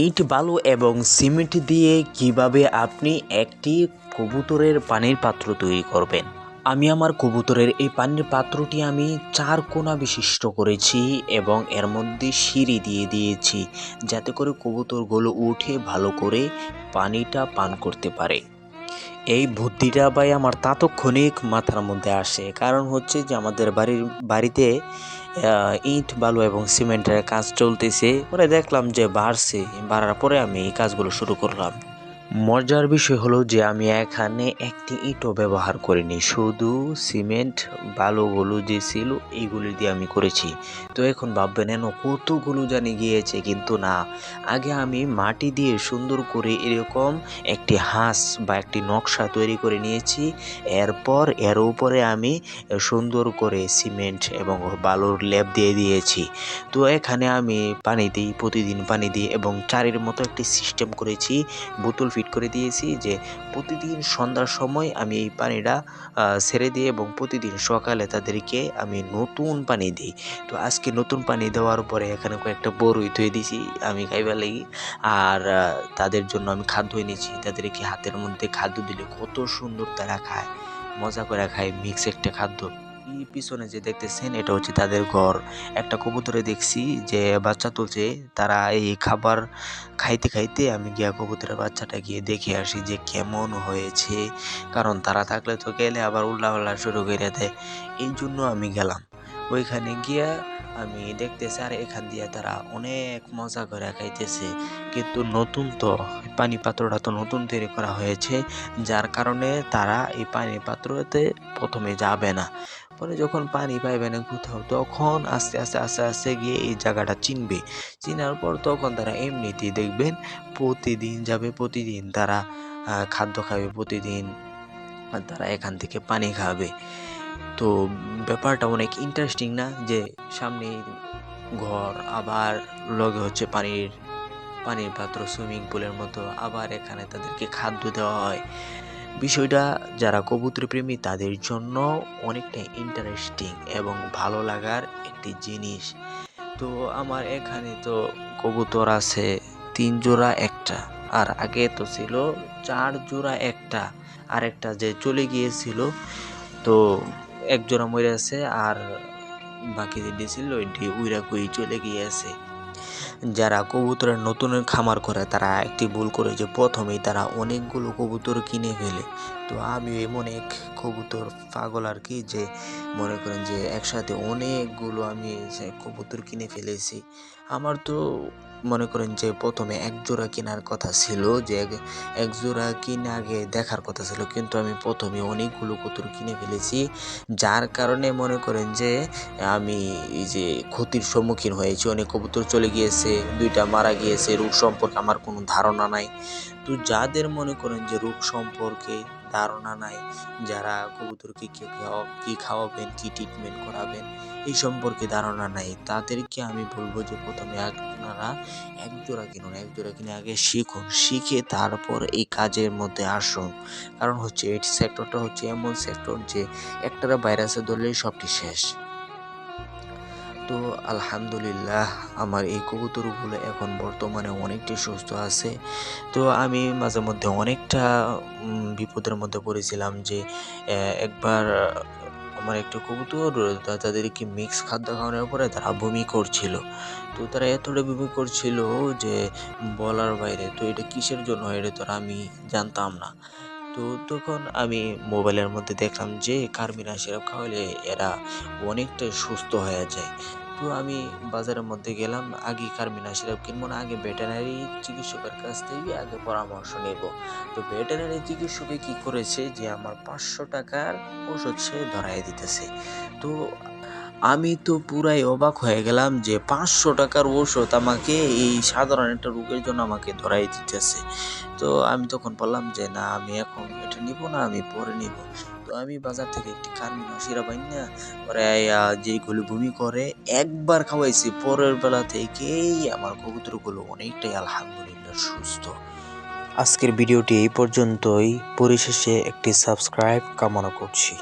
ইট বালু এবং সিমেন্ট দিয়ে কিভাবে আপনি একটি কবুতরের পানির পাত্র তৈরি করবেন। আমি আমার কবুতরের এই পানির পাত্রটি আমি 4 কোণা বিশিষ্ট করেছি এবং এর মধ্যে সিঁড়ি দিয়ে দিয়েছি, যাতে করে কবুতরগুলো উঠে ভালো করে পানিটা পান করতে পারে। এই বুদ্ধিটা ভাই আমার তাৎক্ষণিক মাথার মধ্যে আসে, কারণ হচ্ছে যে আমাদের বাড়িতে ইট বালু এবং সিমেন্টের কাজ চলতেছে। পরে দেখলাম যে বাড়ার পরে আমি এই কাজগুলো শুরু করলাম। মজার বিষয় হলো যে আমি এখানে একটি ইটও ব্যবহার করিনি, শুধু সিমেন্ট বালুগুলো যে ছিল এইগুলি দিয়ে আমি করেছি। তো এখন ভাববেন এন কতগুলো জানি গিয়েছে, কিন্তু না, আগে আমি মাটি দিয়ে সুন্দর করে এরকম একটি হাঁস বা একটি নকশা তৈরি করে নিয়েছি। এরপর এর উপরে আমি সুন্দর করে সিমেন্ট এবং বালুর লেপ দিয়ে দিয়েছি। তো এখানে আমি পানি দিই, প্রতিদিন পানি দিই এবং চারের মতো একটি সিস্টেম করেছি, বোতল ফিট করে দিয়েছি, যে প্রতিদিন সন্ধ্যার সময় আমি এই পানিটা ছেড়ে দিই এবং প্রতিদিন সকালে তাদেরকে আমি নতুন পানি দিই। তো আজকে নতুন পানি দেওয়ার পরে এখানে কয়েকটা বড়ই ধুয়ে দিয়েছি আমি খাইবার লাগি। আর তাদের জন্য আমি খাদ্য এনেছি, তাদেরকে হাতের মধ্যে খাদ্য দিলে কত সুন্দর তারা খায়, মজা করে খায়, মিক্স একটা খাদ্য। এই পিছনে যে দেখতেছেন এটা হচ্ছে তাদের ঘর। একটা কবুতরে দেখছি যে বাচ্চা তুলছে, তারা এই খাবার খাইতে খাইতে আমি গিয়া কবুতরের বাচ্চাটা গিয়ে দেখে আসি যে কেমন হয়েছে, কারণ তারা থাকলে তো গেলে আবার উল্লাপাল্লা শুরু করে দেয়। এই জন্য আমি গেলাম ওইখানে গিয়া, আমি দেখতেছি আর এখান দিয়ে তারা অনেক মজা করে খাইতেছে। কিন্তু নতুন তো পানি পাত্রটা তো নতুন তৈরি করা হয়েছে, যার কারণে তারা এই পানি পাত্রতে প্রথমে যাবে না। পরে যখন পানি পাইবে না কোথাও, তখন আস্তে আস্তে আস্তে আস্তে গিয়ে এই জায়গাটা চিনবে। চিনার পর তখন তারা এমনিতেই দেখবেন প্রতিদিন যাবে, প্রতিদিন তারা খাদ্য খাবে, প্রতিদিন তারা এখান থেকে পানি খাবে। তো ব্যাপারটা অনেক ইন্টারেস্টিং না, যে সামনে ঘর, আবার লগে হচ্ছে পানির পাত্র সুইমিং পুলের মতো, আবার এখানে তাদেরকে খাদ্য দেওয়া হয়। বিষয়টা যারা কবুতর প্রেমী তাদের জন্য অনেকটা ইন্টারেস্টিং এবং ভালো লাগার একটি জিনিস। তো আমার এখানে তো কবুতর আছে 3 জোড়া একটা, আর আগে তো ছিল 4 জোড়া একটা, আর একটা যে চলে গিয়েছিল, তো এক জোড়া মরে আছে, আর বাকি যেটি ছিল ওইটি উইরা কই চলে গিয়েছে। যারা কবুতরের নতুন খামার করে তারা একটি ভুল করে, যে প্রথমেই তারা অনেকগুলো কবুতর কিনে ফেলে। তো আমি এমন এক কবুতর পাগল আর কি, যে মনে করেন যে একসাথে অনেকগুলো আমি কবুতর কিনে ফেলেছি। আমার তো মনে করেন যে প্রথমে এক জোড়া কেনার কথা ছিল, যে এক জোড়া কিনে আগে দেখার কথা ছিল, কিন্তু আমি প্রথমে অনেকগুলো কবুতর কিনে ফেলেছি, যার কারণে মনে করেন যে আমি এই যে ক্ষতির সম্মুখীন হয়েছি। অনেক কবুতর চলে গিয়েছে, 2টা মারা গিয়েছে, রোগ সম্পর্কে আমার কোনো ধারণা নাই। তো যাদের মনে করেন যে রোগ সম্পর্কে ধারণা নাই, যারা কবুতরকে কি খাওয়াবেন, কি ট্রিটমেন্ট করাবেন, এই সম্পর্কে ধারণা নাই, তাদেরকে আমি বলবো যে প্রথমে আপনারা এক জোড়া কিনুন, এক জোড়া কিনে আগে শিখুন, শিখে তারপর এই কাজের মধ্যে আসুন। কারণ হচ্ছে এই সেক্টরটা হচ্ছে এমন সেক্টর যে একটারা ভাইরাসে ধরলেই সবটি শেষ। তো আলহামদুলিল্লাহ আমার এই কবুতরগুলো এখন বর্তমানে অনেকটাই সুস্থ আছে। তো আমি মাঝে মধ্যে অনেকটা বিপদের মধ্যে পড়েছিলাম, যে একবার আমার একটা কবুতর তাদেরকে মিক্স খাদ্য খাওয়ানোর পরে তারা বমি করছিল। তো তারা এতটা বমি করছিল যে বলার বাইরে। তো এটা কিসের জন্য হয় এটা তো আর আমি জানতাম না। তো তখন আমি মোবাইলের মধ্যে দেখলাম যে কার্মিনা সিরাপ খাওয়ালে এরা অনেকটাই সুস্থ হয়ে যায়। তো আমি বাজারের মধ্যে গেলাম, আগে কার্মিনা সিরাপ কিনবো না, আগে ভেটেরিনারি চিকিৎসকের কাছ থেকে আগে পরামর্শ নেব। তো ভেটেরিনারি চিকিৎসকে কি করেছে, যে আমার 500 টাকার ওষুধ সে ধরাই দিতেছে। তো আমি তো পুরাই অবাক হয়ে গেলাম, যে 500 টাকার ওষুধ আমাকে এই সাধারণ একটা রোগের জন্য আমাকে ধরাই দিতেছে। তো আমি তখন বললাম যে না, আমি এখন এটা নিব না, আমি পরে নিব। তো আমি বাজার থেকে একটি কার্মিনা সিরাপ আইনা পরে যেগুলো বমি করে একবার খাওয়াইছি, পরের বেলা থেকেই আমার কবুতরগুলো অনেকটাই আলহামদুলিল্লাহ সুস্থ। আজকের ভিডিওটি এই পর্যন্তই। পরিশেষে একটি সাবস্ক্রাইব কামনা করছি।